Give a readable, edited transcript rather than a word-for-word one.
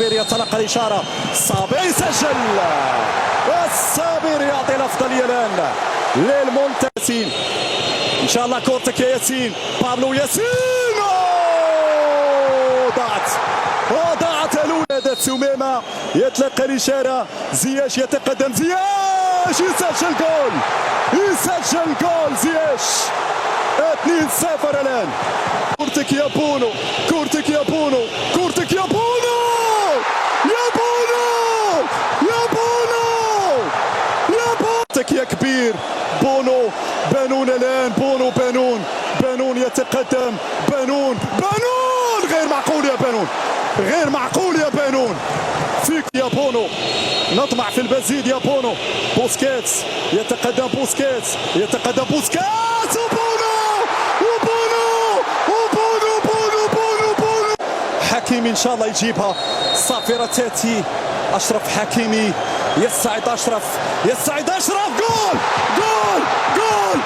صابر يتلقى الإشارة، صابر يسجل، والصابر يعطي الأفضلية الآن للمنتسين. إن شاء الله كورتك يا ياسين، بابلو ياسين، ضاعت الأولى. سميمة يتلقى الإشارة، زياش يتقدم، زياش يسجل جول زياش، 2-0 الآن. كورتك يا بونو، كورتك يا بونو، كورتك يا بونو، يا بونو، يا بونو، يا كورتك يا كبير. بونو، بانون الآن، بانون يتقدم، بانون غير معقول يا بانون، غير معقول يا بانون. فيك يا بونو، نطمع في المزيد يا بونو. بوسكيتس يتقدم، بوسكيتس حكيمي ان شاء الله يجيبها، صافرة تاتي، اشرف حكيمي، يستعد اشرف، جول